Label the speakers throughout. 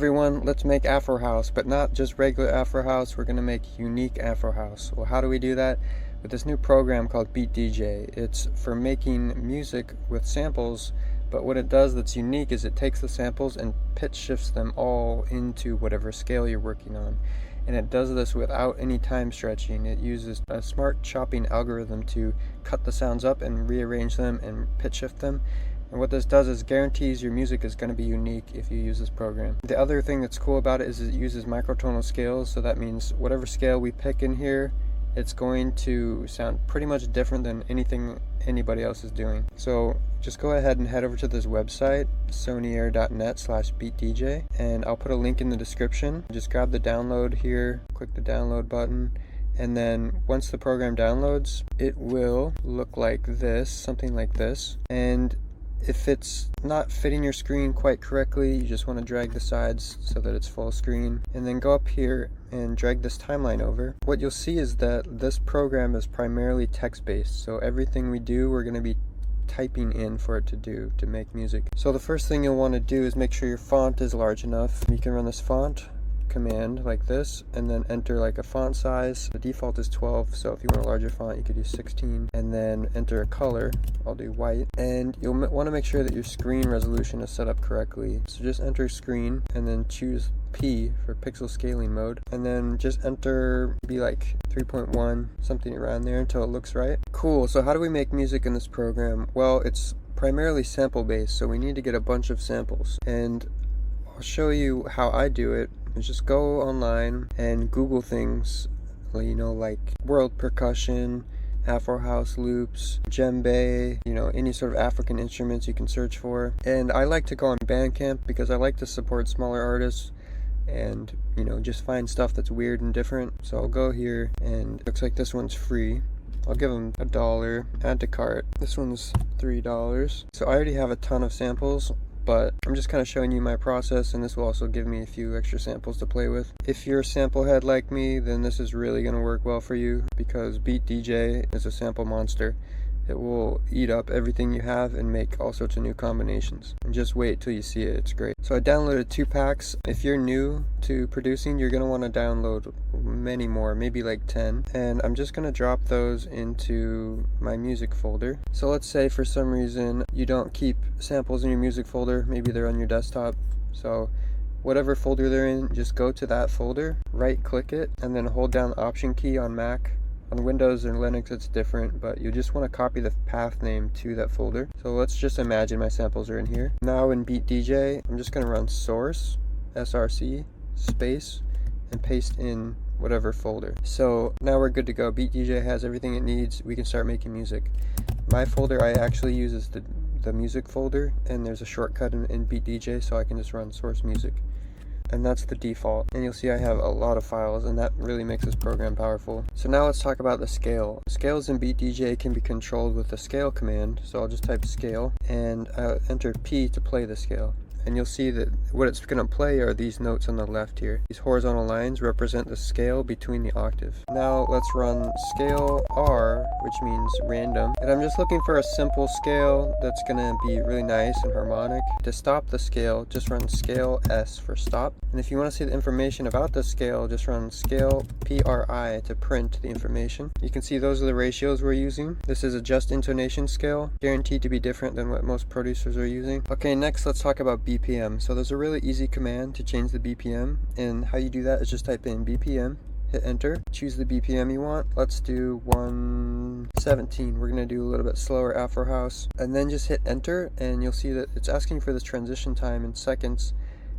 Speaker 1: everyone, let's make Afro House, but not just regular Afro House. We're gonna make unique Afro House. Well, how do we do that? With this new program called Beat DJ. It's for making music with samples, but what it does that's unique is it takes the samples and pitch shifts them all into whatever scale you're working on. And it does this without any time stretching. It uses a smart chopping algorithm to cut the sounds up and rearrange them and pitch shift them. And what this does is guarantees your music is going to be unique if you use this program. The other thing that's cool about it is it uses microtonal scales, so that means whatever scale we pick in here, it's going to sound pretty much different than anything anybody else is doing. So just go ahead and head over to this website, sonyair.net/beatdj, and I'll put a link in the description. Just grab the download here, click the download button, and then once the program downloads, it will look like this, something like this. And if it's not fitting your screen quite correctly, you just want to drag the sides so that it's full screen, and then go up here and drag this timeline over. What you'll see is that this program is primarily text-based, so everything we do, we're going to be typing in for it to make music. So the first thing you'll want to do is make sure your font is large enough. You can run this font command like this and then enter like a font size. The default is 12, so if you want a larger font you could use 16, and then enter a color. I'll do white, and you'll want to make sure that your screen resolution is set up correctly. So just enter screen and then choose P for pixel scaling mode, and then just enter be like 3.1, something around there until it looks right. Cool. So how do we make music in this program? Well, it's primarily sample based, so we need to get a bunch of samples, and I'll show you how I do it. Just go online and Google things, you know, like world percussion, Afro house loops, djembe, you know, any sort of African instruments you can search for. And I like to go on Bandcamp because I like to support smaller artists and, you know, just find stuff that's weird and different. So I'll go here, and it looks like this one's free. I'll give them $1, add to cart. This one's $3. So I already have a ton of samples, but I'm just kind of showing you my process, and this will also give me a few extra samples to play with. If you're a sample head like me, then this is really going to work well for you, because Beat DJ is a sample monster. It will eat up everything you have and make all sorts of new combinations. And just wait till you see it, it's great. So I downloaded 2 packs. If you're new to producing, you're going to want to download many more, maybe like 10. And I'm just going to drop those into my music folder. So let's say for some reason you don't keep samples in your music folder, maybe they're on your desktop. So whatever folder they're in, just go to that folder, right click it, and then hold down the Option key on Mac. On Windows or Linux it's different, but you just want to copy the path name to that folder. So let's just imagine my samples are in here. Now in Beat DJ, I'm just going to run source, src, space, and paste in whatever folder. So now we're good to go. Beat DJ has everything it needs. We can start making music. My folder I actually use is the music folder, and there's a shortcut in Beat DJ, so I can just run source music. And that's the default, and you'll see I have a lot of files, and that really makes this program powerful. So now let's talk about the scale. Scales in Beat DJ can be controlled with the scale command, so I'll just type scale and I'll enter P to play the scale. And you'll see that what it's going to play are these notes on the left here. These horizontal lines represent the scale between the octave. Now let's run scale R, which means random. And I'm just looking for a simple scale that's going to be really nice and harmonic. To stop the scale, just run scale S for stop. And if you want to see the information about the scale, just run scale PRI to print the information. You can see those are the ratios we're using. This is a just intonation scale, guaranteed to be different than what most producers are using. Okay, next let's talk about BPM. So there's a really easy command to change the BPM, and how you do that is just type in BPM, hit enter, choose the BPM you want. Let's do 117. We're going to do a little bit slower Afro house, and then just hit enter, and you'll see that it's asking for this transition time in seconds.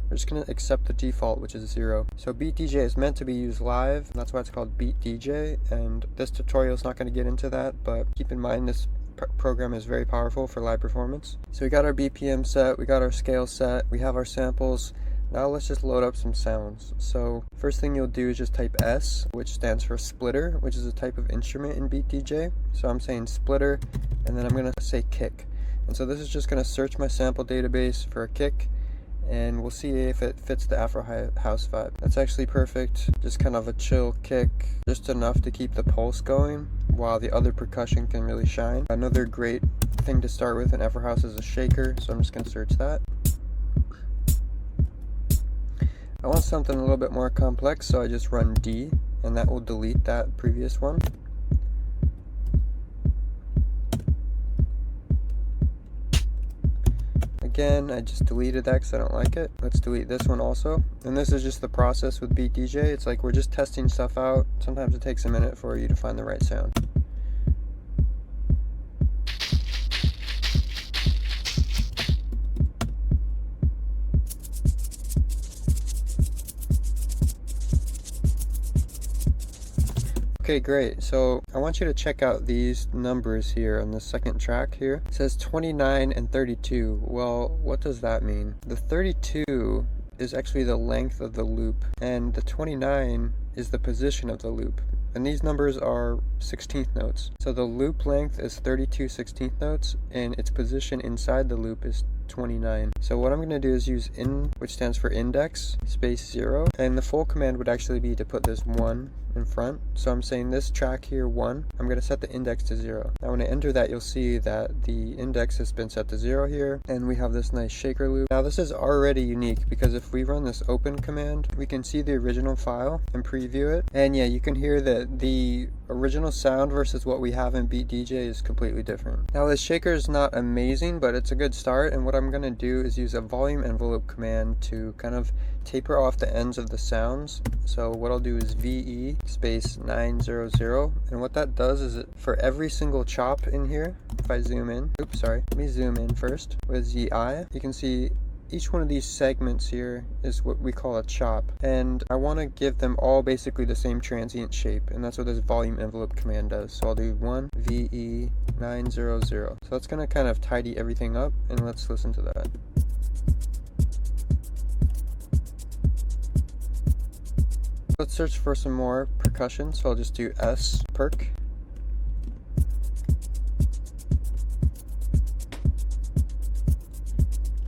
Speaker 1: We're just going to accept the default, which is 0. So Beat DJ is meant to be used live, and that's why it's called Beat DJ, and this tutorial is not going to get into that, but keep in mind this program is very powerful for live performance. So we got our BPM set, we got our scale set, we have our samples. Now let's just load up some sounds. So first thing you'll do is just type S, which stands for splitter, which is a type of instrument in Beat DJ. So I'm saying splitter, and then I'm going to say kick. And so this is just going to search my sample database for a kick, and we'll see if it fits the Afro house vibe. That's actually perfect. Just kind of a chill kick, just enough to keep the pulse going while the other percussion can really shine. Another great thing to start with in Afro house is a shaker, so I'm just going to search that. I want something a little bit more complex, so I just run D, and that will delete that previous one. Again, I just deleted that because I don't like it. Let's delete this one also. And this is just the process with Beat DJ. It's like we're just testing stuff out. Sometimes it takes a minute for you to find the right sound. Okay, great. So I want you to check out these numbers here on the second track here. It says 29 and 32. Well, what does that mean? The 32 is actually the length of the loop, and the 29 is the position of the loop. And these numbers are 16th notes. So the loop length is 32 16th notes, and its position inside the loop is 29. So what I'm going to do is use in, which stands for index, space 0, and the full command would actually be to put this 1 in front. So I'm saying this track here 1, I'm going to set the index to 0. Now when I enter that, you'll see that the index has been set to 0 here, and we have this nice shaker loop. Now this is already unique because if we run this open command, we can see the original file and preview it, and yeah, you can hear that the original sound versus what we have in Beat DJ is completely different. Now this shaker is not amazing, but it's a good start, and what I'm going to do is use a volume envelope command to kind of taper off the ends of the sounds. So what I'll do is VE space 900, and what that does is for every single chop in here, if I zoom in, oops, sorry, let me zoom in first with ZI, you can see each one of these segments here is what we call a chop, and I want to give them all basically the same transient shape, and that's what this volume envelope command does. So I'll do 1 VE 900. So that's going to kind of tidy everything up, and let's listen to that. Let's search for some more percussion, so I'll just do S perc.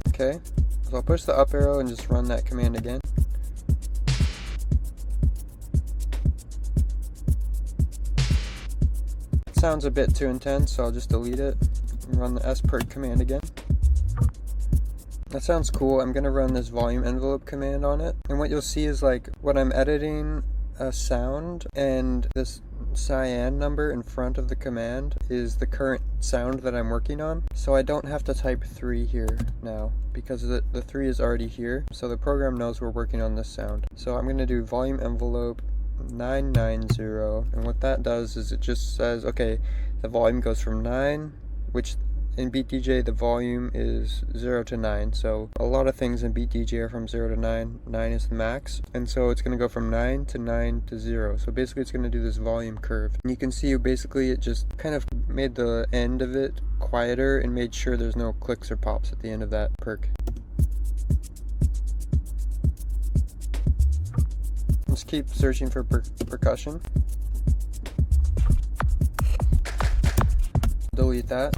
Speaker 1: Okay, so I'll push the up arrow and just run that command again. It sounds a bit too intense, so I'll just delete it and run the S perc command again. That sounds cool. I'm going to run this volume envelope command on it, and what you'll see is like when I'm editing a sound and this cyan number in front of the command is the current sound that I'm working on, so I don't have to type 3 here now because the 3 is already here, so the program knows we're working on this sound. So I'm going to do volume envelope 990, and what that does is it just says, okay, the volume goes from 9, which in Beat DJ the volume is 0 to 9, so a lot of things in Beat DJ are from 0 to 9. 9 is the max, and so it's going to go from 9 to 9 to 0. So basically it's going to do this volume curve, and you can see basically it just kind of made the end of it quieter and made sure there's no clicks or pops at the end of that perc. Let's keep searching for percussion. Delete that.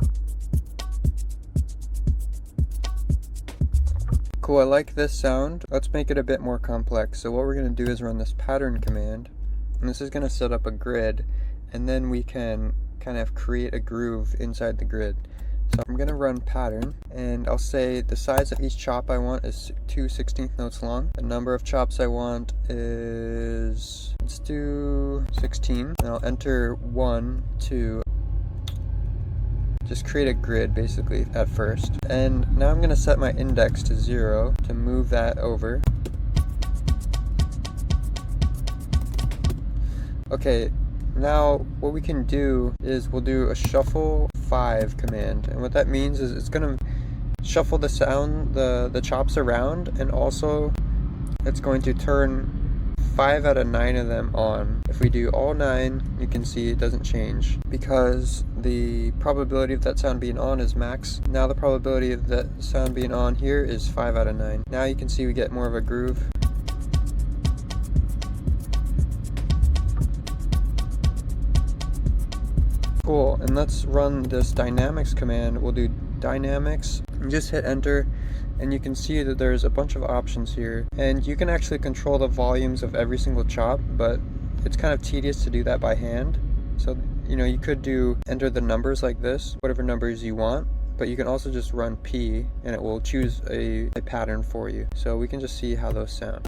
Speaker 1: Cool, I like this sound. Let's make it a bit more complex. So what we're going to do is run this pattern command, and this is going to set up a grid, and then we can kind of create a groove inside the grid. So I'm going to run pattern, and I'll say the size of each chop I want is 2 16th notes long. The number of chops I want is, let's do 16, and I'll enter 1, 2, just create a grid basically at first. And now I'm going to set my index to 0 to move that over. Okay, now what we can do is we'll do a shuffle 5 command, and what that means is it's going to shuffle the sound, the chops around, and also it's going to turn 5 out of 9 of them on. If we do all 9, you can see it doesn't change because the probability of that sound being on is max. Now the probability of that sound being on here is 5 out of 9. Now you can see we get more of a groove. Cool, and let's run this dynamics command. We'll do dynamics and just hit enter, and you can see that there's a bunch of options here, and you can actually control the volumes of every single chop, but it's kind of tedious to do that by hand. So you know, you could do enter the numbers like this, whatever numbers you want, but you can also just run P and it will choose a pattern for you. So we can just see how those sound.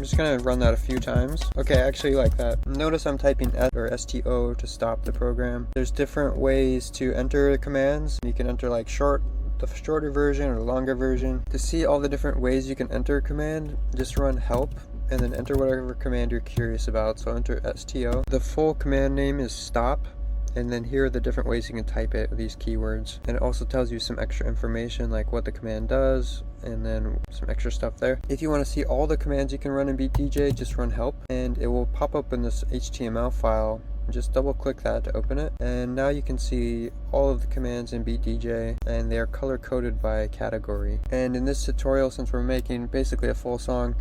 Speaker 1: I'm just gonna run that a few times. Okay, I actually like that. Notice I'm typing S or STO to stop the program. There's different ways to enter commands. You can enter like the shorter version or the longer version. To see all the different ways you can enter a command, just run help and then enter whatever command you're curious about. So enter STO. The full command name is stop. And then here are the different ways you can type it with these keywords. And it also tells you some extra information like what the command does and then some extra stuff there. If you want to see all the commands you can run in BeatDJ, just run help and it will pop up in this HTML file. Just double click that to open it. And now you can see all of the commands in BeatDJ and they are color coded by category. And in this tutorial, since we're making basically a full song,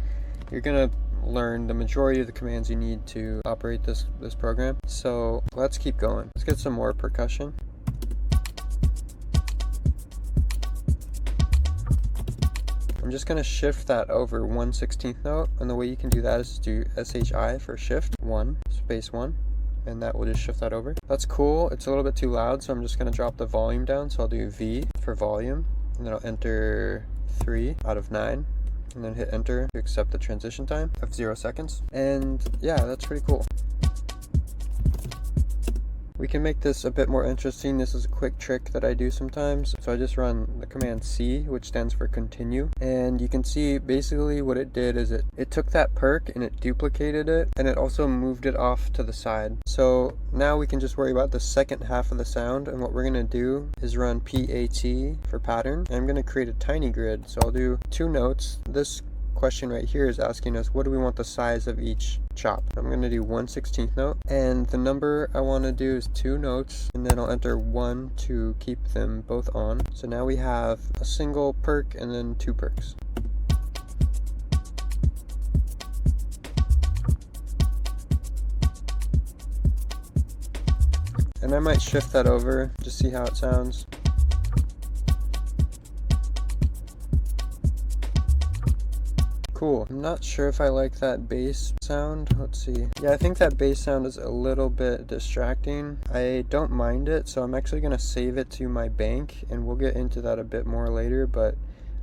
Speaker 1: you're gonna learn the majority of the commands you need to operate this program. So let's keep going. Let's get some more percussion. I'm just gonna shift that over 1/16 note, and the way you can do that is to do SHI for shift 1 space 1, and that will just shift that over. That's cool. It's a little bit too loud, so I'm just gonna drop the volume down. So I'll do V for volume, and then I'll enter 3 out of 9. And then hit enter to accept the transition time of 0 seconds. And yeah, that's pretty cool. We can make this a bit more interesting. This is a quick trick that I do sometimes. So I just run the command C, which stands for continue. And you can see basically what it did is it took that perk and it duplicated it, and it also moved it off to the side. So now we can just worry about the second half of the sound, and what we're gonna do is run PAT for pattern. And I'm gonna create a tiny grid. So I'll do 2 notes. This question right here is asking us what do we want the size of each chop. I'm going to do 1/16 note, and the number I want to do is 2 notes, and then I'll enter 1 to keep them both on. So now we have a single perk and then 2 perks. And I might shift that over to see how it sounds. Cool. I'm not sure if I like that bass sound. Let's see. Yeah, I think that bass sound is a little bit distracting. I don't mind it, so I'm actually going to save it to my bank, and we'll get into that a bit more later, but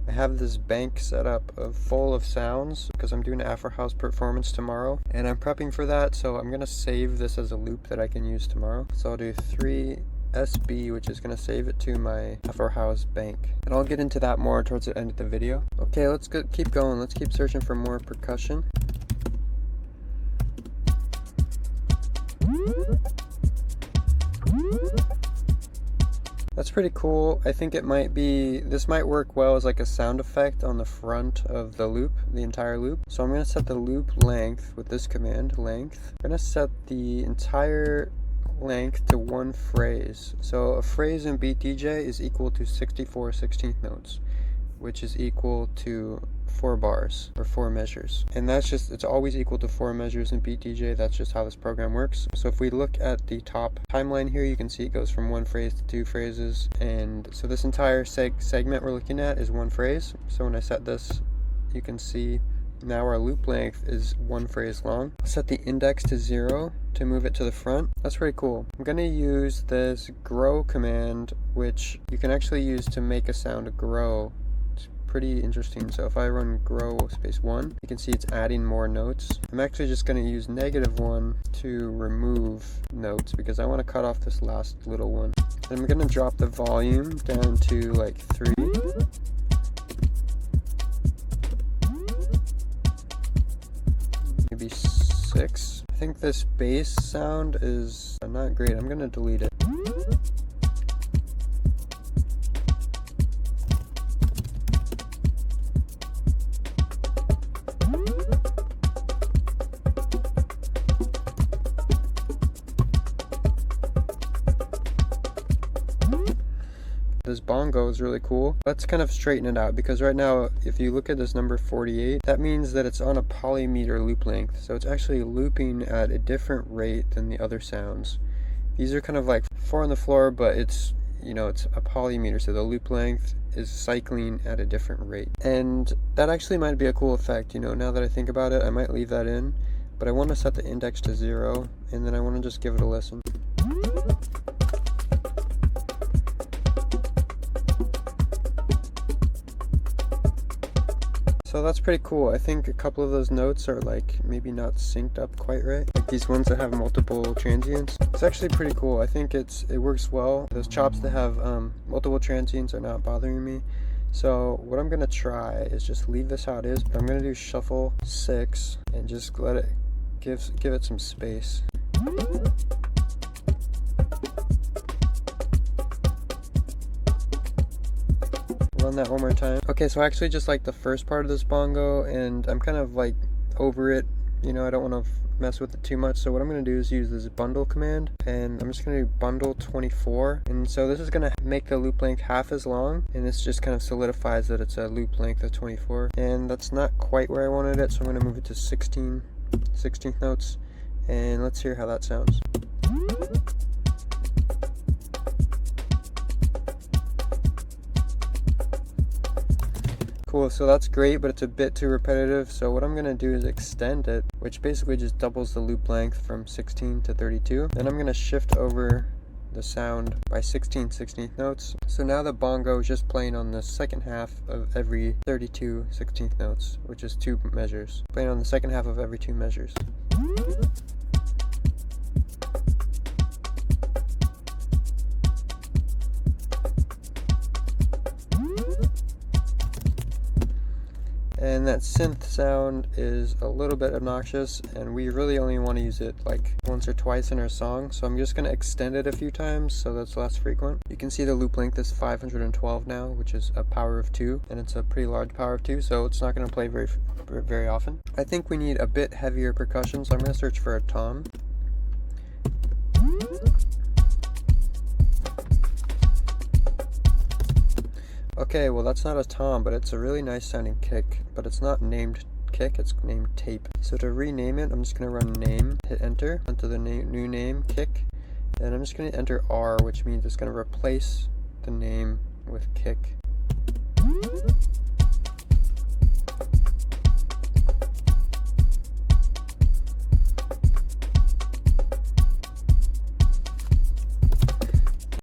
Speaker 1: I have this bank set up full of sounds because I'm doing an Afro House performance tomorrow, and I'm prepping for that, so I'm going to save this as a loop that I can use tomorrow. So I'll do 3 SB, which is going to save it to my Afro House bank. And I'll get into that more towards the end of the video. Okay, let's keep going. Let's keep searching for more percussion. That's pretty cool. I think this might work well as like a sound effect on the front of the loop, the entire loop. So I'm going to set the loop length with this command, length. I'm going to set the entire length to 1 phrase. So a phrase in BeatDJ is equal to 64 16th notes, which is equal to 4 bars or 4 measures. And it's always equal to 4 measures in BeatDJ. That's just how this program works. So if we look at the top timeline here, you can see it goes from 1 phrase to 2 phrases. And so this entire segment we're looking at is 1 phrase. So when I set this, you can see now our loop length is 1 phrase long. I'll set the index to 0 to move it to the front. That's pretty cool. I'm going to use this grow command, which you can actually use to make a sound grow. It's pretty interesting. So if I run grow space 1, you can see it's adding more notes. I'm actually just going to use -1 to remove notes because I want to cut off this last little one. And I'm going to drop the volume down to like 3. Maybe 6. I think this bass sound is not great. I'm going to delete it. This bongo is really cool. Let's kind of straighten it out because right now, if you look at this number 48, that means that it's on a polymeter loop length. So it's actually looping at a different rate than the other sounds. These are kind of like 4 on the floor, but it's a polymeter. So the loop length is cycling at a different rate. And that actually might be a cool effect. Now that I think about it, I might leave that in, but I want to set the index to 0, and then I want to just give it a listen. So So that's pretty cool. I think a couple of those notes are like maybe not synced up quite right. Like these ones that have multiple transients. It's actually pretty cool. I think it works well. Those chops that have multiple transients are not bothering me. So what I'm gonna try is just leave this how it is. I'm gonna do shuffle 6 and just let it give it some space. Run that one more time. Okay, so I actually just like the first part of this bongo, and I'm kind of like over it. You know, I don't want to mess with it too much. So what I'm going to do is use this bundle command, and I'm just going to do bundle 24. And so this is going to make the loop length half as long, and this just kind of solidifies that it's a loop length of 24. And that's not quite where I wanted it, so I'm going to move it to 16th notes, and let's hear how that sounds. Cool, so that's great, but it's a bit too repetitive. So what I'm going to do is extend it, which basically just doubles the loop length from 16 to 32. Then I'm going to shift over the sound by 16th notes. So now the bongo is just playing on the second half of every 32 16th notes, which is 2 measures. Playing on the second half of every 2 measures. And that synth sound is a little bit obnoxious, and we really only want to use it like once or twice in our song, so I'm just going to extend it a few times so that's less frequent. You can see the loop length is 512 now, which is a power of 2, and it's a pretty large power of 2, so it's not going to play very often. I think we need a bit heavier percussion, so I'm going to search for a tom. Okay, well that's not a tom, but it's a really nice sounding kick, but it's not named kick, it's named tape. So to rename it, I'm just going to run name, hit enter, onto the new name, kick, and I'm just going to enter R, which means it's going to replace the name with kick.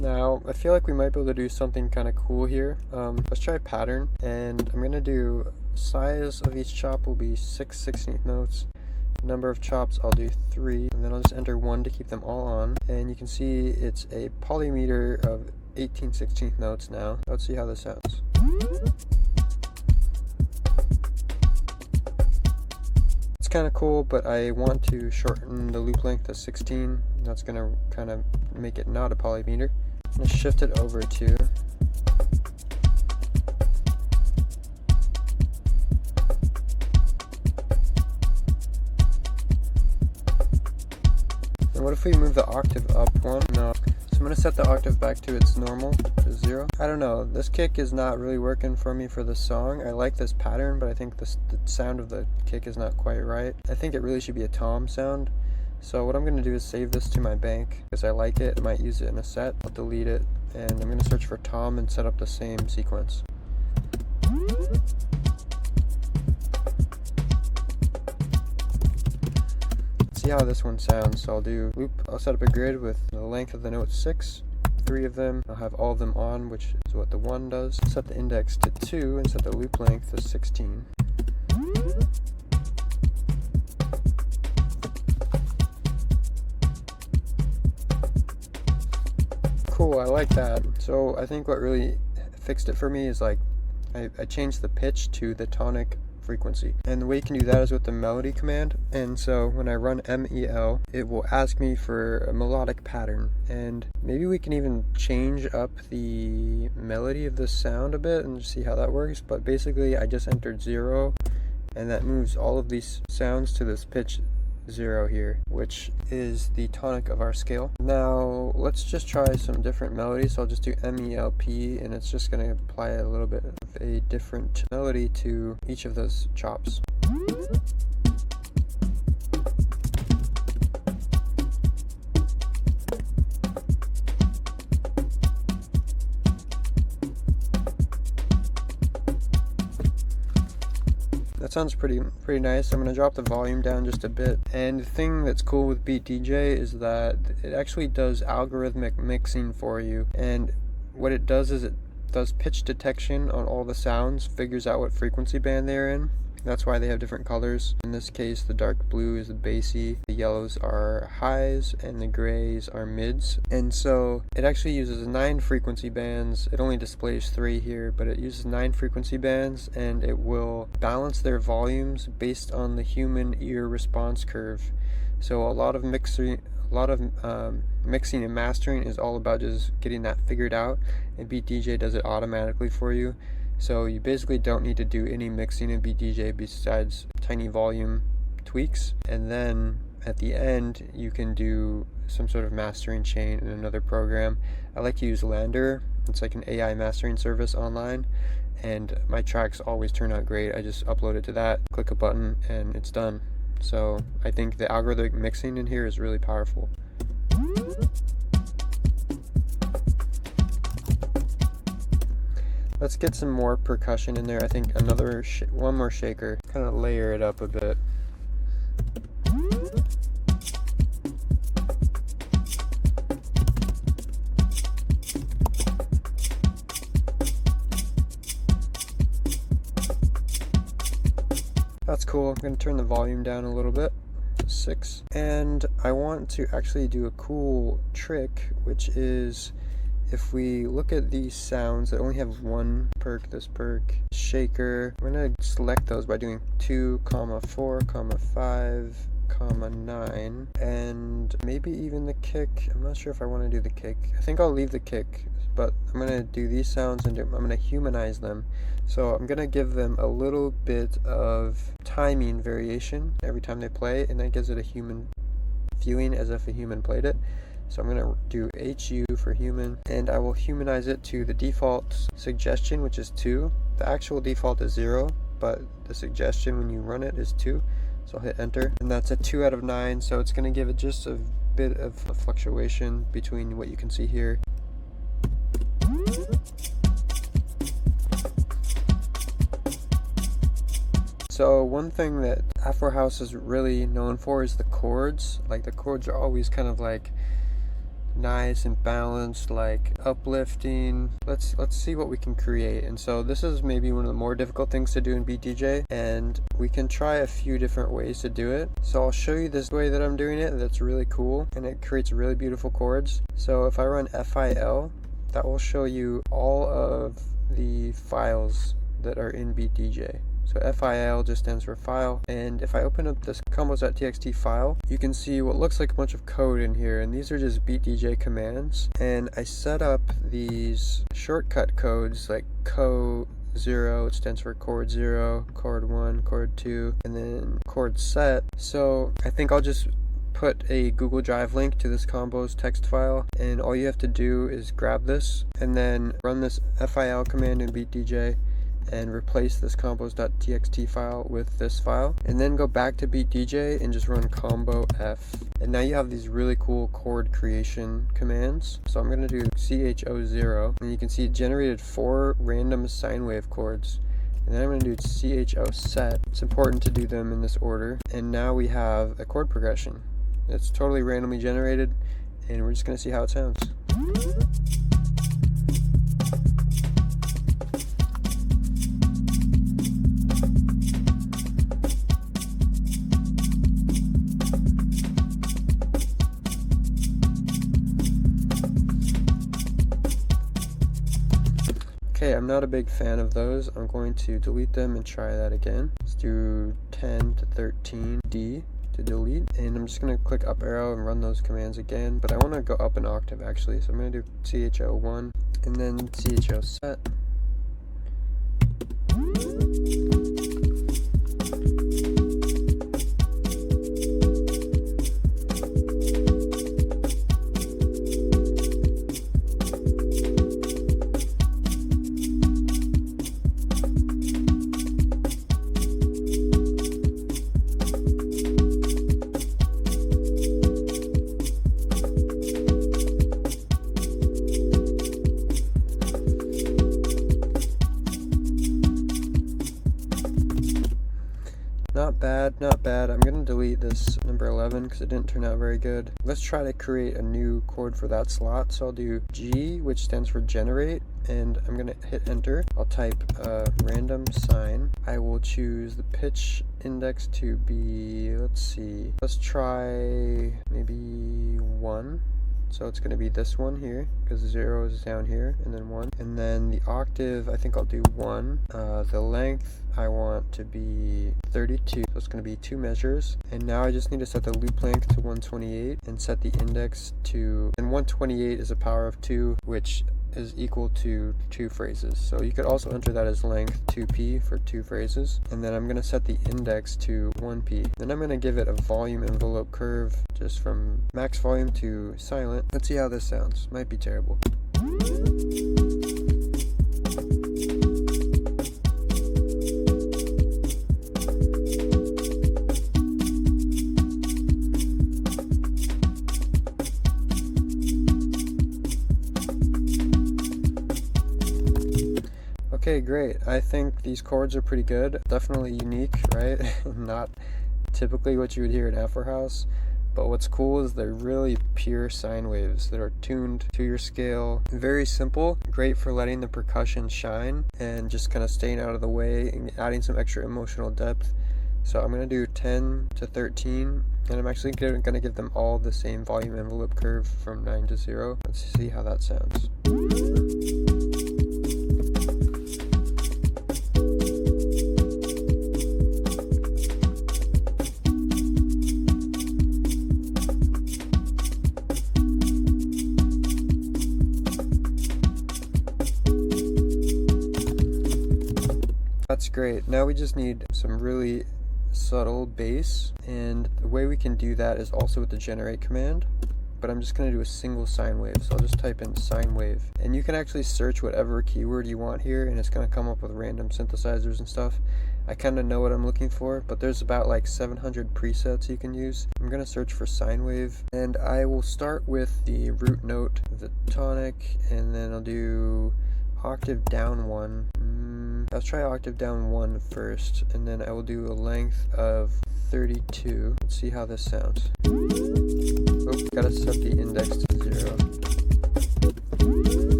Speaker 1: Now, I feel like we might be able to do something kind of cool here. Let's try pattern, and I'm going to do size of each chop will be 6 16th notes. Number of chops I'll do 3, and then I'll just enter 1 to keep them all on. And you can see it's a polymeter of 18 16th notes now. Let's see how this sounds. It's kind of cool, but I want to shorten the loop length to 16. That's going to kind of make it not a polymeter. I'm going to shift it over to and what if we move the octave up 1? No. So I'm going to set the octave back to its normal, to 0. I don't know, this kick is not really working for me for this song. I like this pattern, but I think the sound of the kick is not quite right. I think it really should be a tom sound. So what I'm going to do is save this to my bank because I like it. I might use it in a set. I'll delete it, and I'm going to search for tom and set up the same sequence. See how this one sounds. So I'll do loop. I'll set up a grid with the length of the note 6, 3 of them. I'll have all of them on, which is what the 1 does. Set the index to 2 and set the loop length to 16. Cool, I like that. So I think what really fixed it for me is like I changed the pitch to the tonic frequency, and the way you can do that is with the melody command. And so when I run MEL, it will ask me for a melodic pattern, and maybe we can even change up the melody of the sound a bit and see how that works. But basically I just entered 0, and that moves all of these sounds to this pitch 0 here, which is the tonic of our scale. Now let's just try some different melodies. So I'll just do MELP, and it's just going to apply a little bit of a different melody to each of those chops. That sounds pretty nice. I'm going to drop the volume down just a bit. And the thing that's cool with Beat DJ is that it actually does algorithmic mixing for you. And what it does is it does pitch detection on all the sounds, figures out what frequency band they're in, That's why they have different colors. In this case, the dark blue is the bassy, the yellows are highs, and the grays are mids. And so it actually uses 9 frequency bands. It only displays 3 here, but it uses 9 frequency bands, and it will balance their volumes based on the human ear response curve. So a lot of mixing and mastering is all about just getting that figured out, and Beat DJ does it automatically for you. So you basically don't need to do any mixing in Beat DJ besides tiny volume tweaks, and then at the end you can do some sort of mastering chain in another program. I like to use Lander. It's like an AI mastering service online, and my tracks always turn out great. I just upload it to that, click a button, and it's done. So I think the algorithmic mixing in here is really powerful. Let's get some more percussion in there. I think one more shaker, kind of layer it up a bit. That's cool. I'm going to turn the volume down a little bit to 6. And I want to actually do a cool trick, which is if we look at these sounds that only have one perk, this perk, shaker, I'm going to select those by doing 2, 4, 5, 9, and maybe even the kick. I'm not sure if I want to do the kick. I think I'll leave the kick, but I'm going to do these sounds and I'm going to humanize them. So I'm going to give them a little bit of timing variation every time they play, and that gives it a human feeling as if a human played it. So I'm going to do HU for human, and I will humanize it to the default suggestion, which is 2. The actual default is 0, but the suggestion when you run it is 2. So I'll hit enter, and that's a 2 out of 9, so it's going to give it just a bit of a fluctuation between what you can see here. So one thing that Afro House is really known for is the chords. Like, the chords are always kind of like nice and balanced, like uplifting. Let's see what we can create. And so this is maybe one of the more difficult things to do in Beat DJ, and we can try a few different ways to do it. So I'll show you this way that I'm doing it. That's really cool, and it creates really beautiful chords. So if I run FIL, that will show you all of the files that are in Beat DJ. So FIL just stands for file, and if I open up this Combos.txt file, you can see what looks like a bunch of code in here, and these are just Beat DJ commands. And I set up these shortcut codes like CO0, it stands for chord 0, chord 1, chord 2, and then chord set. So I think I'll just put a Google Drive link to this Combos text file, and all you have to do is grab this and then run this FIL command in Beat DJ and replace this Combos.txt file with this file, and then go back to Beat DJ and just run combo F, and now you have these really cool chord creation commands. So I'm going to do CHO0, and you can see it generated 4 random sine wave chords, and then I'm going to do CHO set. It's important to do them in this order, and now we have a chord progression. It's totally randomly generated, and we're just going to see how it sounds. Okay, I'm not a big fan of those. I'm going to delete them and try that again. Let's do 10 to 13 D to delete, and I'm just going to click up arrow and run those commands again, but I want to go up an octave actually, so I'm going to do CHO1 and then CHO set. I'm gonna delete this number 11 because it didn't turn out very good. Let's try to create a new chord for that slot. So I'll do G, which stands for generate, and I'm gonna hit enter. I'll type random sine. I will choose the pitch index to be, let's see, let's try maybe 1. So it's going to be this one here, because 0 is down here, and then 1. And then the octave, I think I'll do 1. The length, I want to be 32, so it's going to be 2 measures. And now I just need to set the loop length to 128, and set the index to, and 128 is a power of 2, which is equal to 2 phrases. So you could also enter that as length 2p for 2 phrases. And then I'm going to set the index to 1p. Then I'm going to give it a volume envelope curve just from max volume to silent. Let's see how this sounds. Might be terrible. Okay, great. I think these chords are pretty good. Definitely unique, right? Not typically what you would hear in Afro House. But what's cool is they're really pure sine waves that are tuned to your scale. Very simple, great for letting the percussion shine and just kind of staying out of the way and adding some extra emotional depth. So I'm going to do 10 to 13, and I'm actually going to give them all the same volume envelope curve from 9 to 0. Let's see how that sounds. That's great. Now we just need some really subtle bass, and the way we can do that is also with the generate command, but I'm just going to do a single sine wave. So I'll just type in sine wave, and you can actually search whatever keyword you want here, and it's going to come up with random synthesizers and stuff. I kind of know what I'm looking for, but there's about like 700 presets you can use. I'm going to search for sine wave, and I will start with the root note, the tonic, and then I'll do octave down 1. Let's try octave down 1 first, and then I will do a length of 32. Let's see how this sounds. Oh, gotta set the index to 0.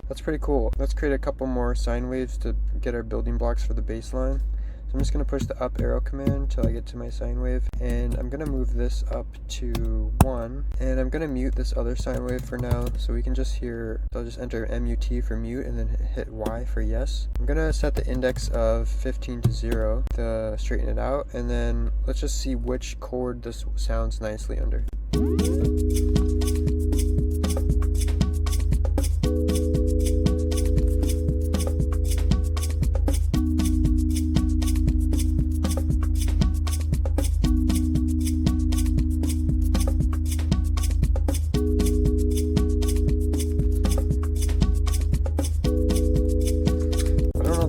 Speaker 1: That's pretty cool. Let's create a couple more sine waves to get our building blocks for the bass line. So I'm just going to push the up arrow command until I get to my sine wave, and I'm going to move this up to 1, and I'm going to mute this other sine wave for now so we can just hear. So I'll just enter MUT for mute and then hit Y for yes. I'm going to set the index of 15 to 0 to straighten it out, and then let's just see which chord this sounds nicely under.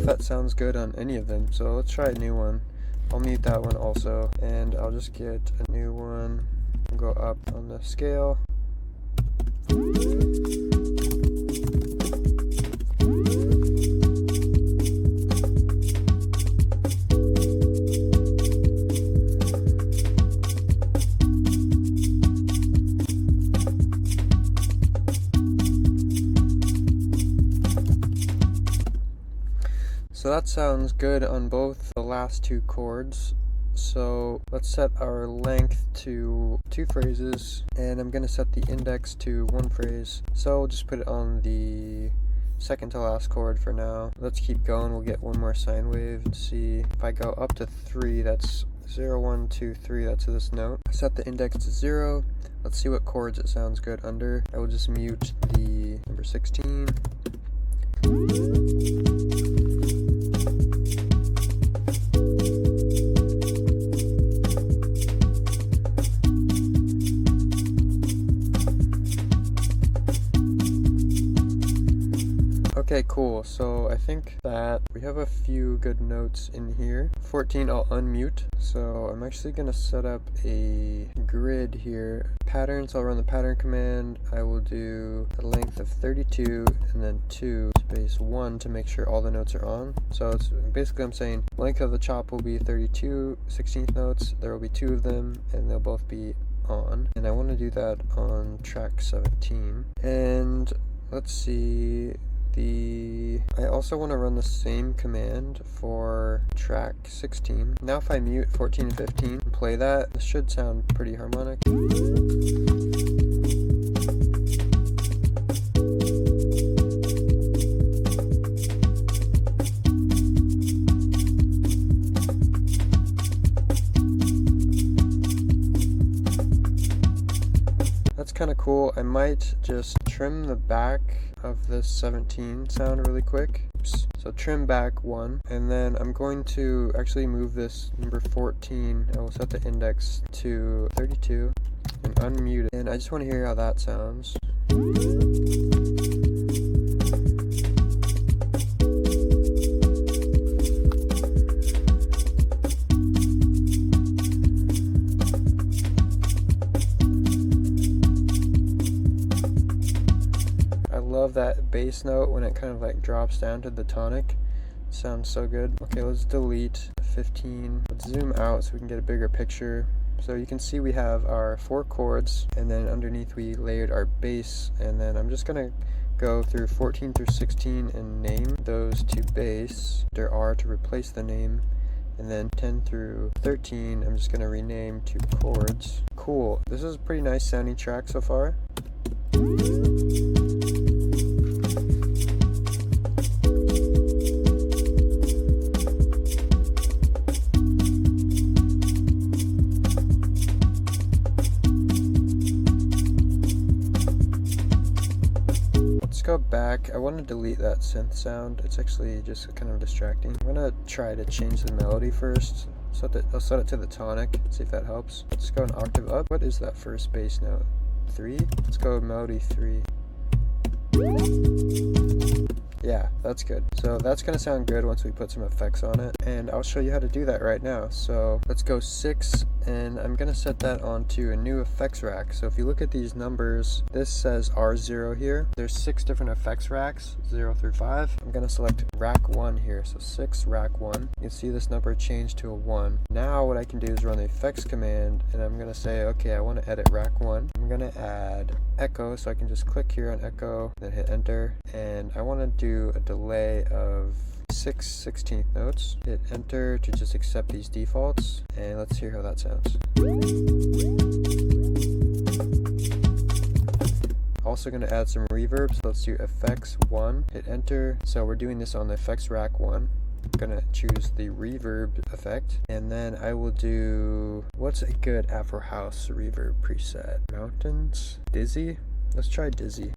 Speaker 1: That sounds good on any of them, so let's try a new one. I'll mute that one also, and I'll just get a new one. I'll go up on the scale. So that sounds good on both the last 2 chords. So let's set our length to 2 phrases, and I'm going to set the index to 1 phrase. So we'll just put it on the second to last chord for now. Let's keep going. We'll get one more sine wave and see if I go up to 3, that's 0, 1, 2, 3, that's this note. Set the index to 0. Let's see what chords it sounds good under. I will just mute the number 16. Okay, cool. So I think that we have a few good notes in here. 14, I'll unmute. So I'm actually gonna set up a grid here. Patterns, I'll run the pattern command. I will do a length of 32 and then 2 space 1 to make sure all the notes are on. So it's basically I'm saying length of the chop will be 32 16th notes. There will be 2 of them and they'll both be on. And I want to do that on track 17. And let's see, I also want to run the same command for track 16. Now if I mute 14 and 15 and play that, this should sound pretty harmonic. That's kind of cool. I might just trim the back of this 17 sound really quick. Oops. So trim back 1, and then I'm going to actually move this number 14. I will set the index to 32 and unmute it. And I just want to hear how that sounds. Love that bass note when it kind of like drops down to the tonic. Sounds so good. Okay, let's delete 15. Let's zoom out so we can get a bigger picture. So you can see we have our 4 chords, and then underneath we layered our bass, and then I'm just gonna go through 14 through 16 and name those to bass. There are to replace the name, and then 10 through 13 I'm just gonna rename to chords. Cool. This is a pretty nice sounding track so far. Go back. I want to delete that synth sound. It's actually just kind of distracting. I'm gonna try to change the melody first. I'll set it to the tonic, see if that helps. Let's go an octave up. What is that first bass note? 3? Let's go melody 3. Yeah, that's good. So that's gonna sound good once we put some effects on it, and I'll show you how to do that right now. So let's go 6, and I'm gonna set that onto a new effects rack. So if you look at these numbers, this says R0 here. There's 6 different effects racks, 0 through 5. I'm gonna select rack 1 here, so 6 rack 1. You can see this number change to a 1. Now what I can do is run the effects command, and I'm gonna say, okay, I want to edit rack 1. I'm gonna add echo, so I can just click here on echo, then hit enter, and I want to do a delay of 6 16th notes. Hit enter to just accept these defaults, and let's hear how that sounds. Also going to add some reverb, so let's do effects 1, hit enter. So we're doing this on the effects rack 1. I'm gonna choose the reverb effect, and then I will do, what's a good Afro house reverb preset? Mountains? Dizzy? Let's try Dizzy.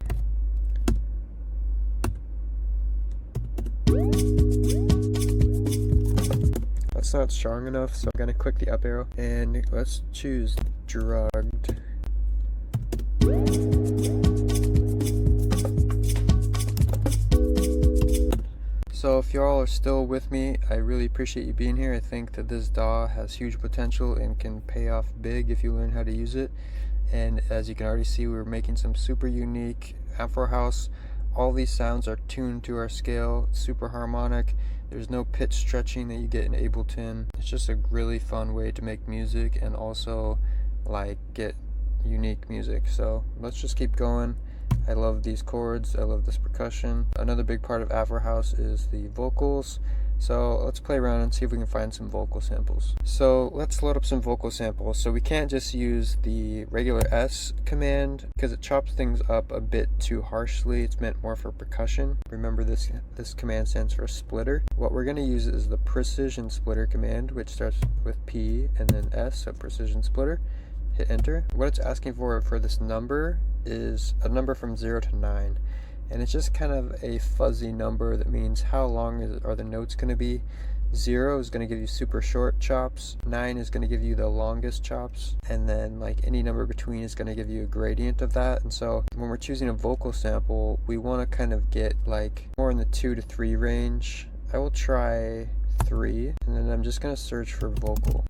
Speaker 1: That's not strong enough, so I'm gonna click the up arrow, and let's choose drugged. So if y'all are still with me, I really appreciate you being here. I think that this DAW has huge potential and can pay off big if you learn how to use it. And as you can already see, we're making some super unique Afro house. All these sounds are tuned to our scale, super harmonic. There's no pitch stretching that you get in Ableton. It's just a really fun way to make music and also like get unique music. So let's just keep going. I love these chords, I love this percussion. Another big part of Afro house is the vocals. So let's play around and see if we can find some vocal samples. So let's load up some vocal samples. So we can't just use the regular S command because it chops things up a bit too harshly. It's meant more for percussion. Remember this command stands for splitter. What we're going to use is the precision splitter command, which starts with P and then S, so precision splitter. Hit enter. What it's asking for this number is a number from 0 to 9. And it's just kind of a fuzzy number that means how long are the notes going to be. 0 is going to give you super short chops, 9 is going to give you the longest chops, and then like any number between is going to give you a gradient of that. And so when we're choosing a vocal sample, we want to kind of get like more in the 2 to 3 range. I will try 3, and then I'm just going to search for vocal.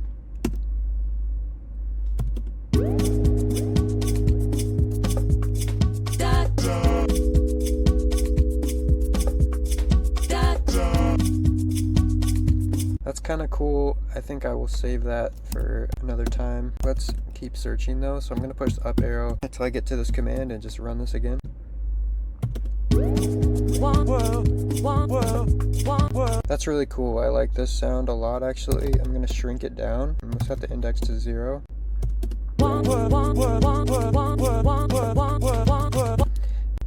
Speaker 1: That's kind of cool. I think I will save that for another time. Let's keep searching though. So I'm going to push the up arrow until I get to this command and just run this again. That's really cool. I like this sound a lot actually. I'm going to shrink it down. I'm going to set the index to 0.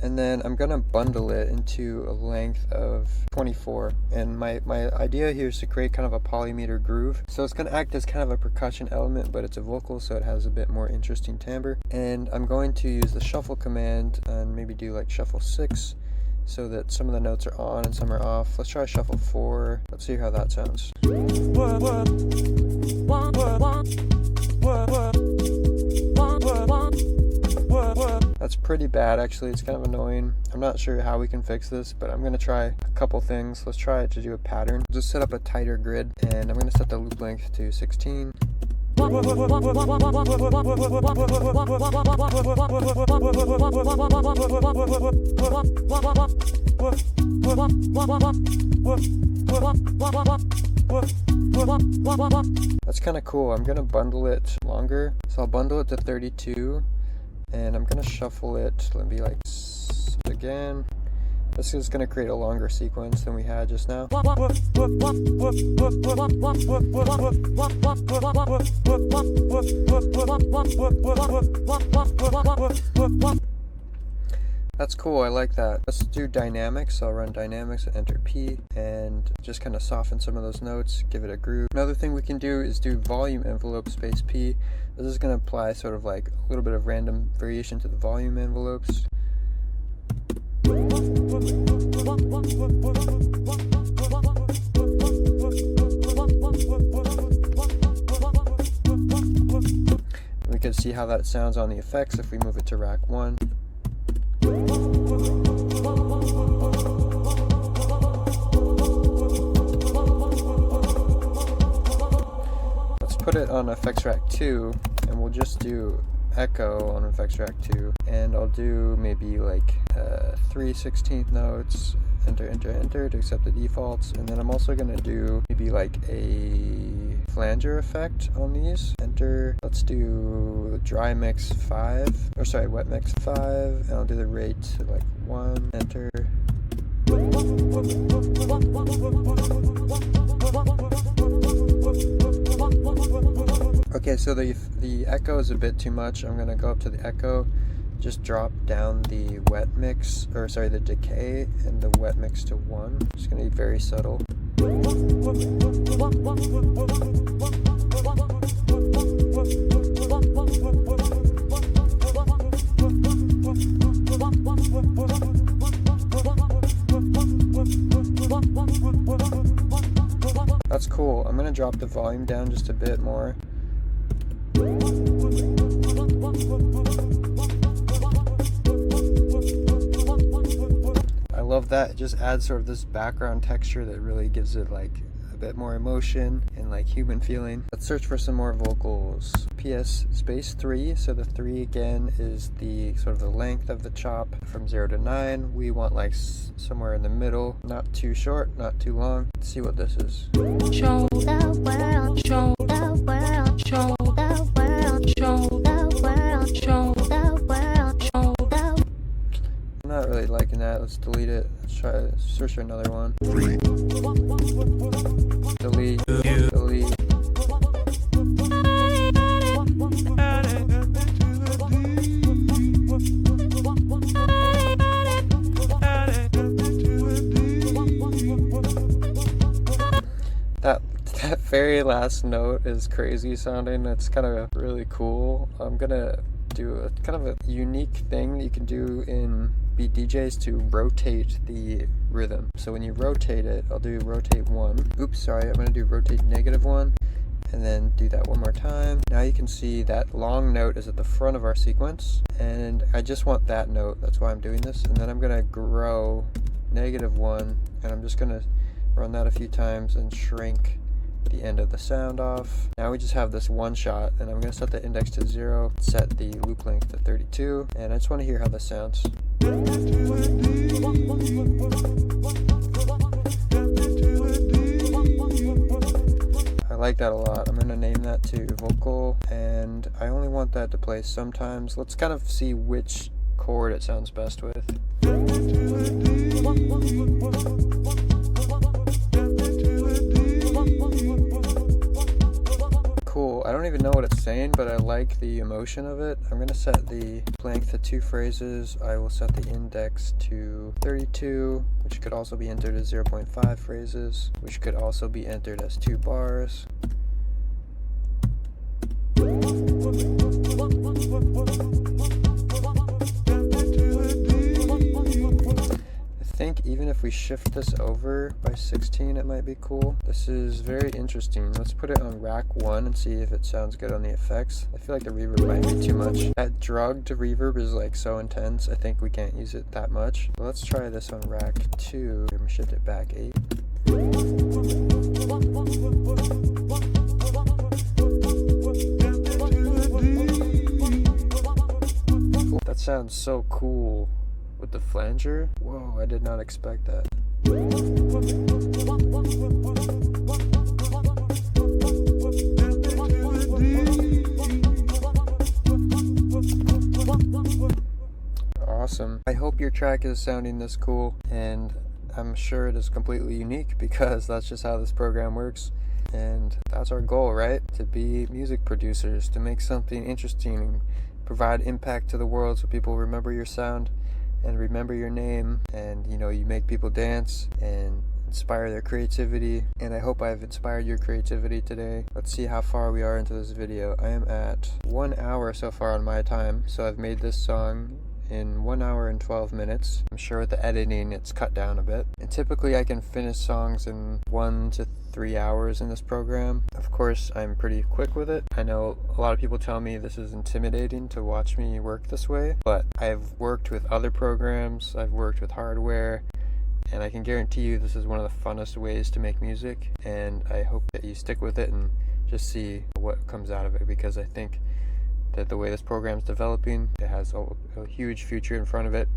Speaker 1: And then I'm gonna bundle it into a length of 24. And my idea here is to create kind of a polymeter groove. So it's gonna act as kind of a percussion element, but it's a vocal, so it has a bit more interesting timbre. And I'm going to use the shuffle command and maybe do like shuffle 6 so that some of the notes are on and some are off. Let's try shuffle 4. Let's see how that sounds. That's pretty bad actually. It's kind of annoying. I'm not sure how we can fix this, but I'm going to try a couple things. Let's try to do a pattern. Just set up a tighter grid, and I'm going to set the loop length to 16. That's kind of cool. I'm going to bundle it longer. So I'll bundle it to 32. And I'm going to shuffle it, let me like again. This is going to create a longer sequence than we had just now. That's cool, I like that. Let's do dynamics. I'll run dynamics and enter P and just kind of soften some of those notes, give it a groove. Another thing we can do is do volume envelope space P. This is going to apply sort of like a little bit of random variation to the volume envelopes. We can see how that sounds on the effects if we move it to rack 1. Let's put it on effects rack 2, and we'll just do echo on effects rack 2, and I'll do maybe like 3/16 notes, enter, enter, enter to accept the defaults, and then I'm also going to do maybe like a flanger effect on these. Enter, let's do dry mix 5, or sorry, wet mix 5, and I'll do the rate to like 1, enter. Okay, so the echo is a bit too much. I'm going to go up to the echo, just drop down the wet mix, or sorry, the decay and the wet mix to 1. It's going to be very subtle. That's cool. I'm going to drop the volume down just a bit more. I love that. It just adds sort of this background texture that really gives it like a bit more emotion and like human feeling. Let's search for some more vocals. PS space 3. So the 3 again is the sort of the length of the chop from 0 to 9. We want like somewhere in the middle, not too short, not too long. Let's see what this is.
Speaker 2: Show the world, show the world, show the world, show the world, show the world, show the.
Speaker 1: I'm not really liking that. Let's delete it. Let's try to search for another one. Delete, delete. That very last note is crazy sounding. It's kind of really cool. I'm gonna do a kind of a unique thing that you can do in beat DJs to rotate the rhythm. So when you rotate it, I'll do rotate 1. Oops, sorry, I'm going to do rotate -1. And then do that one more time. Now you can see that long note is at the front of our sequence, and I just want that note. That's why I'm doing this. And then I'm going to grow -1, and I'm just going to run that a few times and shrink the end of the sound off. Now we just have this one shot, and I'm going to set the index to 0, set the loop length to 32, and I just want to hear how this sounds. I like that a lot. I'm going to name that to vocal, and I only want that to play sometimes. Let's kind of see which chord it sounds best with. Cool. I don't even know what it's saying, but I like the emotion of it. I'm going to set the length to 2 phrases. I will set the index to 32, which could also be entered as 0.5 phrases, which could also be entered as 2 bars. I think even if we shift this over by 16, it might be cool. This is very interesting. Let's put it on rack 1 and see if it sounds good on the effects. I feel like the reverb might be too much. That drugged reverb is like so intense, I think we can't use it that much. Let's try this on rack 2. I'm gonna shift it back 8. That sounds so cool. With the flanger? Whoa, I did not expect that. Awesome. I hope your track is sounding this cool, and I'm sure it is completely unique because that's just how this program works. And that's our goal, right? To be music producers, to make something interesting, provide impact to the world so people remember your sound and remember your name, and you know, you make people dance and inspire their creativity. And I hope I've inspired your creativity today. Let's see how far we are into this video. I am at 1 hour so far on my time, so I've made this song in 1 hour and 12 minutes. I'm sure with the editing it's cut down a bit, and typically I can finish songs in 1 to 3 hours in this program. Of course, I'm pretty quick with it. I know a lot of people tell me this is intimidating to watch me work this way, but I've worked with other programs, I've worked with hardware, and I can guarantee you this is one of the funnest ways to make music, and I hope that you stick with it and just see what comes out of it, because I think that the way this program is developing, it has a huge future in front of it,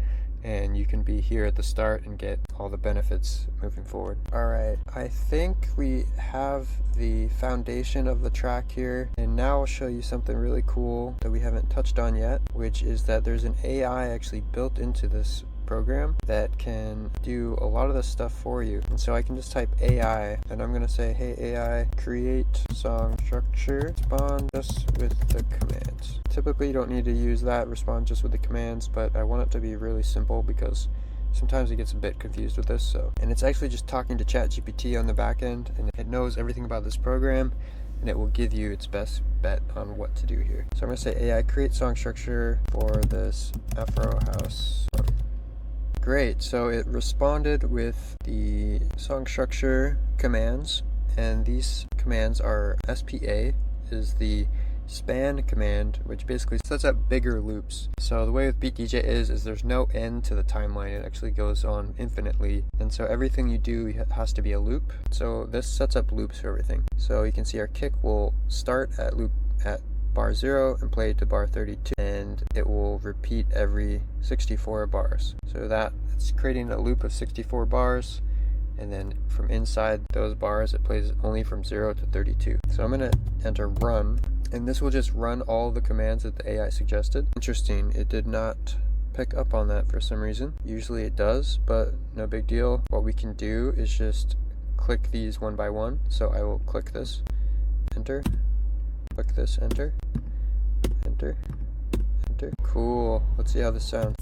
Speaker 1: and you can be here at the start and get all the benefits moving forward. Alright, I think we have the foundation of the track here, and now I'll show you something really cool that we haven't touched on yet, which is that there's an AI actually built into this program that can do a lot of this stuff for you. And so I can just type AI, and I'm gonna say, hey AI, create song structure, respond just with the commands. Typically you don't need to use that, respond just with the commands, but I want it to be really simple because sometimes it gets a bit confused with this. And it's actually just talking to ChatGPT on the back end, and it knows everything about this program, and it will give you its best bet on what to do here. So I'm gonna say AI, create song structure for this Afro house song. Great, so it responded with the song structure commands, and these commands are SPA is the span command, which basically sets up bigger loops. So the way with Beat DJ is there's no end to the timeline. It actually goes on infinitely, and so everything you do has to be a loop. So this sets up loops for everything. So you can see our kick will start at bar 0 and play to bar 32, and it will repeat every 64 bars. So that it's creating a loop of 64 bars, and then from inside those bars it plays only from 0 to 32. So I'm going to enter run, and this will just run all the commands that the AI suggested. Interesting, it did not pick up on that for some reason. Usually it does, but no big deal. What we can do is just click these one by one. So I will click this, enter, click this, enter, enter, enter. Cool. Let's see how this sounds.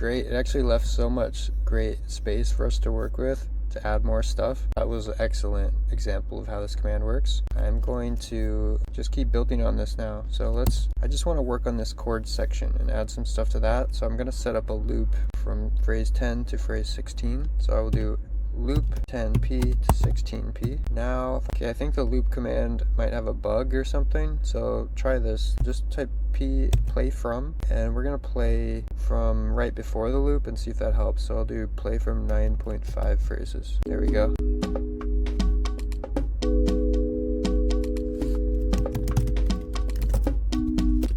Speaker 1: great. It actually left so much great space for us to work with to add more stuff. That was an excellent example of how this command works. I'm going to just keep building on this now. So I just want to work on this chord section and add some stuff to that. So I'm going to set up a loop from phrase 10 to phrase 16. So I will do loop 10p to 16p. Now, okay, I think the loop command might have a bug or something, so try this. Just type p play from, and we're gonna play from right before the loop and see if that helps. So I'll do play from 9.5 phrases. There we go.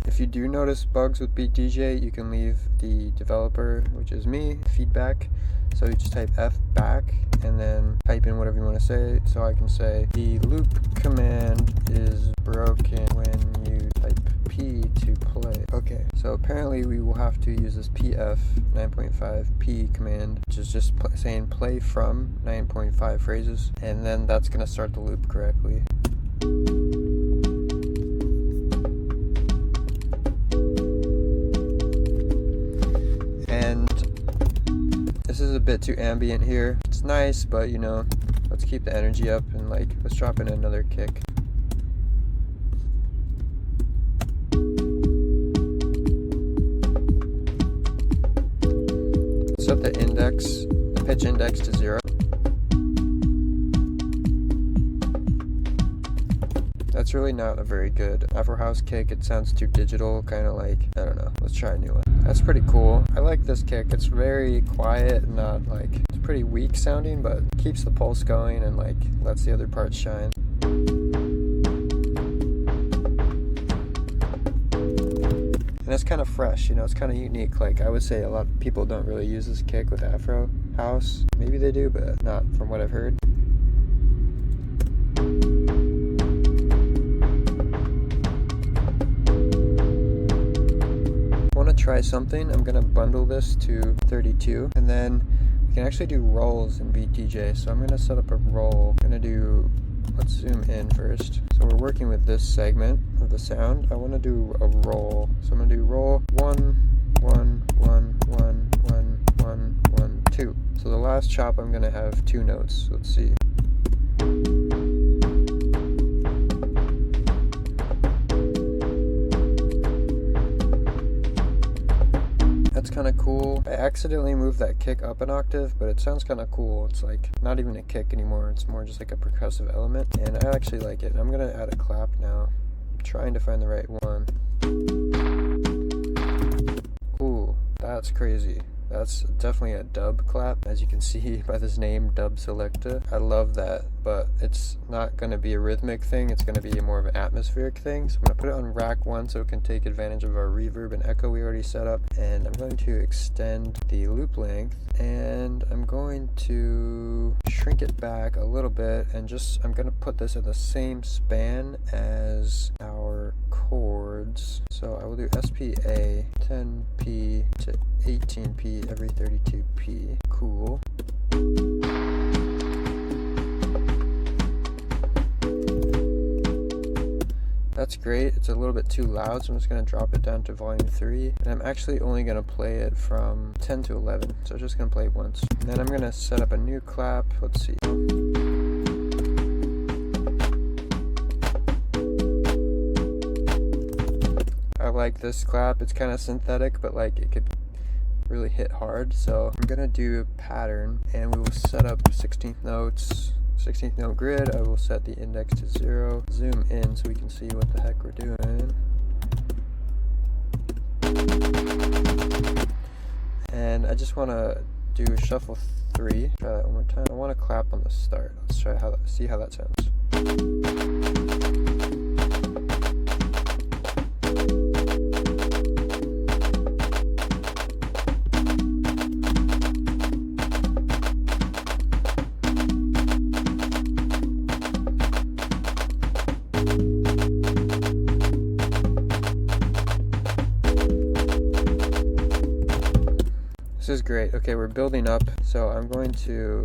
Speaker 1: If you do notice bugs with Beat DJ, you can leave the developer, which is me, feedback. So you just type F back and then type in whatever you want to say. So I can say the loop command is broken when you type P to play. Okay, so apparently we will have to use this PF 9.5P command, which is just saying play from 9.5 phrases, and then that's going to start the loop correctly. This is a bit too ambient here. It's nice, but you know, let's keep the energy up and let's drop in another kick. Set the pitch index to 0. That's really not a very good Afro house kick. It sounds too digital, kind of like, I don't know. Let's try a new one. That's pretty cool. I like this kick. It's very quiet, not it's pretty weak sounding, but keeps the pulse going and lets the other parts shine. And it's kind of fresh, you know, it's kind of unique. I would say a lot of people don't really use this kick with Afro house. Maybe they do, but not from what I've heard. Try something. I'm gonna bundle this to 32, and then we can actually do rolls in Beat DJ. So I'm gonna set up a roll. Let's zoom in first. So we're working with this segment of the sound. I want to do a roll. So I'm gonna do roll 1 1 1 1 1 1 1 2. So the last chop I'm gonna have 2 notes. Let's see. That's kind of cool. I accidentally moved that kick up an octave, but it sounds kind of cool. It's not even a kick anymore. It's more just like a percussive element, and I actually like it. I'm gonna add a clap now. I'm trying to find the right one. Ooh, that's crazy. That's definitely a dub clap, as you can see by this name, Dub Selecta. I love that, but it's not going to be a rhythmic thing. It's going to be more of an atmospheric thing. So I'm going to put it on rack 1 so it can take advantage of our reverb and echo we already set up. And I'm going to extend the loop length, and I'm going to shrink it back a little bit, and I'm going to put this in the same span as our chords. So I will do SPA 10p to 18p every 32p. Cool. That's great. It's a little bit too loud, so I'm just going to drop it down to volume 3. And I'm actually only going to play it from 10 to 11. So I'm just going to play it once. And then I'm going to set up a new clap. Let's see. I like this clap. It's kind of synthetic, but it could really hit hard. So I'm gonna do a pattern, and we will set up 16th notes, 16th note grid. I will set the index to 0, zoom in so we can see what the heck we're doing. And I just want to do shuffle 3. Try that one more time. I want to clap on the start. Let's try see how that sounds. This is great. Okay, we're building up, so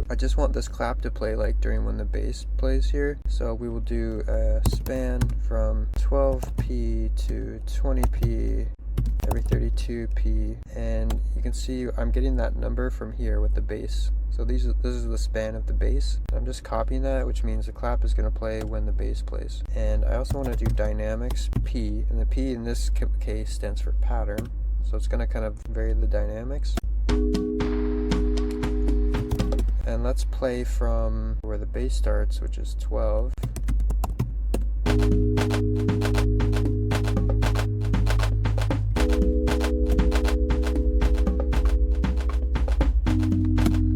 Speaker 1: I just want this clap to play during when the bass plays here. So we will do a span from 12p to 20p every 32p, and you can see I'm getting that number from here with the bass. So this is the span of the bass. I'm just copying that, which means the clap is going to play when the bass plays. And I also want to do dynamics P, and the P in this case stands for pattern. So it's going to kind of vary the dynamics. And let's play from where the bass starts, which is 12.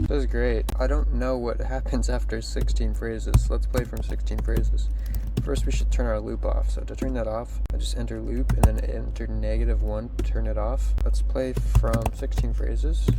Speaker 1: This is great. I don't know what happens after 16 phrases. Let's play from 16 phrases. First, we should turn our loop off. So to turn that off, I just enter loop and then enter -1 to turn it off. Let's play from 16 phrases.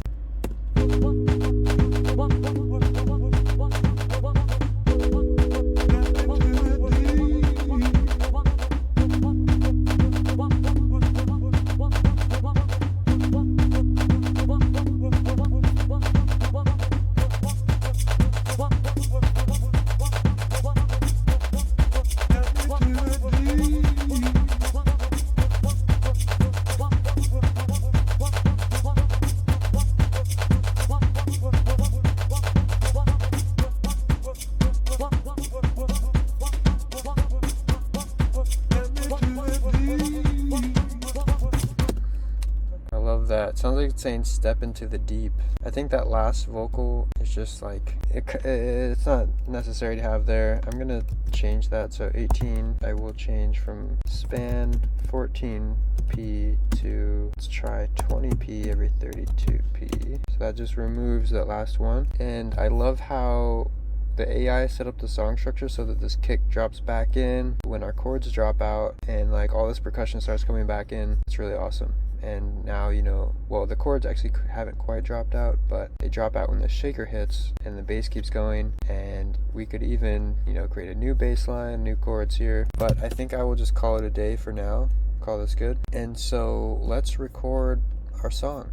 Speaker 1: That sounds like it's saying step into the deep. I think that last vocal is just like it's not necessary to have there. I'm gonna change that, so 18 I will change from span 14p to, let's try 20p every 32p. So that just removes that last one. And I love how the AI set up the song structure so that this kick drops back in when our chords drop out, and like all this percussion starts coming back in. It's really awesome. And now, you know, well, the chords actually haven't quite dropped out, but they drop out when the shaker hits and the bass keeps going. And we could even, you know, create a new bass line, new chords here. But I think I will just call it a day for now. Call this good. And so let's record our song.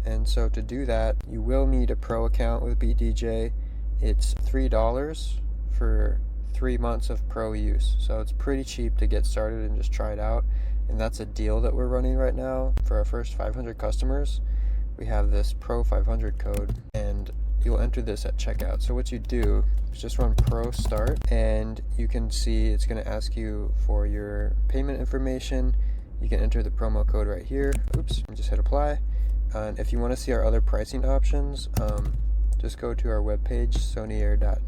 Speaker 1: And so to do that, you will need a pro account with BeatDJ. It's $3 for 3 months of pro use. So it's pretty cheap to get started and just try it out. And that's a deal that we're running right now for our first 500 customers. We have this Pro 500 code, and you'll enter this at checkout. So what you do is just run Pro Start, and you can see it's going to ask you for your payment information. You can enter the promo code right here. Oops, and just hit apply. And if you want to see our other pricing options, just go to our webpage, sonyair.net.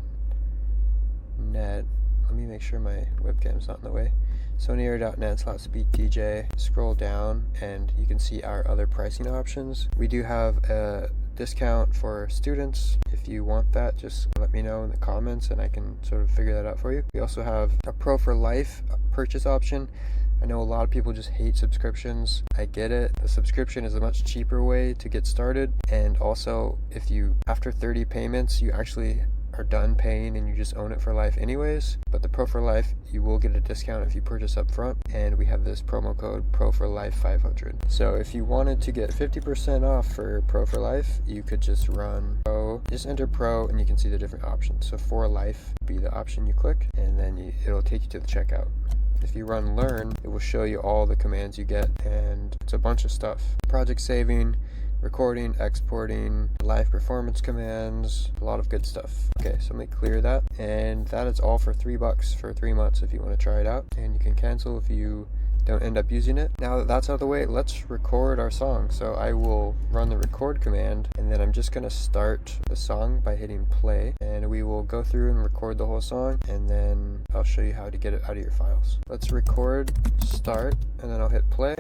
Speaker 1: Let me make sure my webcam's not in the way. sonyair.net/BeatDJ. Scroll down and you can see our other pricing options. We do have a discount for students. If you want that, just let me know in the comments and I can sort of figure that out for you. We also have a Pro for Life purchase option. I know a lot of people just hate subscriptions. I get it. The subscription is a much cheaper way to get started. And also, if you, after 30 payments, you actually are done paying and you just own it for life anyways. But the Pro for Life, you will get a discount if you purchase up front, and we have this promo code Pro for Life 500. So if you wanted to get 50% off for Pro for Life, you could just run Pro, just enter Pro, and you can see the different options. So For Life would be the option you click, and then it'll take you to the checkout. If you run Learn, it will show you all the commands you get, and it's a bunch of stuff. Project saving, recording, exporting, live performance commands, a lot of good stuff. Okay, so let me clear that. And that is all for $3 for 3 months if you want to try it out. And you can cancel if you don't end up using it. Now that that's out of the way, let's record our song. So I will run the record command, and then I'm just going to start the song by hitting play. And we will go through and record the whole song, and then I'll show you how to get it out of your files. Let's record, start, and then I'll hit play.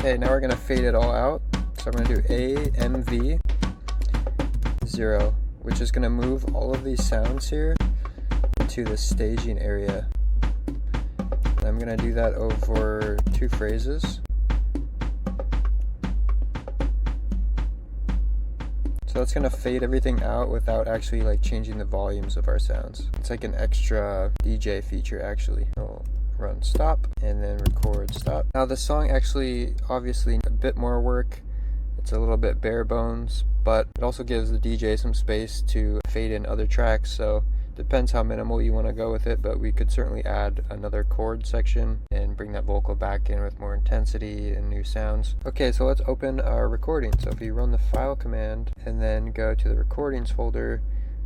Speaker 1: Okay, now we're gonna fade it all out. So I'm gonna do AMV 0, which is gonna move all of these sounds here to the staging area. And I'm gonna do that over 2 phrases. So that's gonna fade everything out without actually like changing the volumes of our sounds. It's like an extra DJ feature actually. I'll run stop and then record stop. Now the song actually obviously a bit more work. It's a little bit bare bones, but it also gives the DJ some space to fade in other tracks, so depends how minimal you want to go with it, but we could certainly add another chord section and bring that vocal back in with more intensity and new sounds. Okay, so let's open our recording. So if you run the file command and then go to the recordings folder,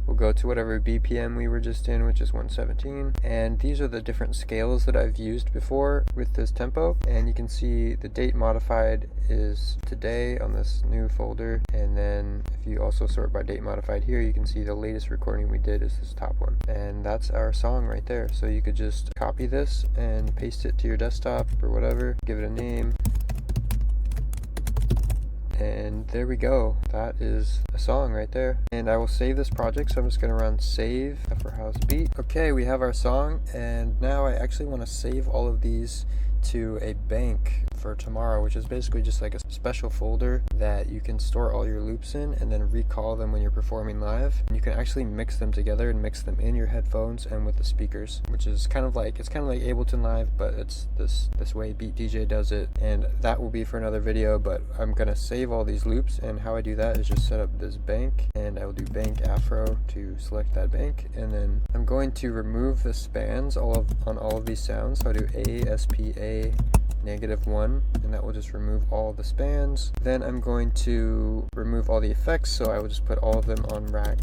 Speaker 1: we'll go to whatever BPM we were just in, which is 117. And these are the different scales that I've used before with this tempo. And you can see the date modified is today on this new folder. And then if you also sort by date modified here, you can see the latest recording we did is this top one. And that's our song right there. So you could just copy this and paste it to your desktop or whatever, give it a name. And there we go. That is a song right there. And I will save this project, so I'm just going to run save Afro House beat. Okay, we have our song, and now I actually want to save all of these to a bank for tomorrow, which is basically just like a special folder that you can store all your loops in and then recall them when you're performing live. And you can actually mix them together and mix them in your headphones and with the speakers, which is kind of like Ableton Live, but it's this way Beat DJ does it. And that will be for another video, but I'm gonna save all these loops, and how I do that is just set up this bank, and I will do bank Afro to select that bank, and then I'm going to remove the spans on all of these sounds. So I do ASPA -1, and that will just remove all the spans. Then I'm going to remove all the effects, so I will just put all of them on rack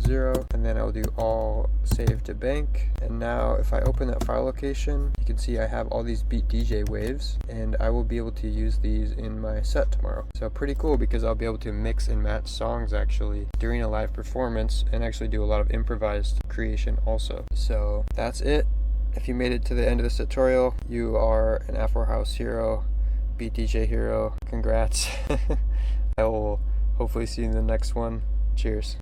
Speaker 1: 0, and then I will do all save to bank. And now if I open that file location, you can see I have all these Beat DJ waves, and I will be able to use these in my set tomorrow. So pretty cool, because I'll be able to mix and match songs actually during a live performance and actually do a lot of improvised creation also. So that's it. If you made it to the end of this tutorial, you are an Afro House hero, Beat DJ hero. Congrats. I will hopefully see you in the next one. Cheers.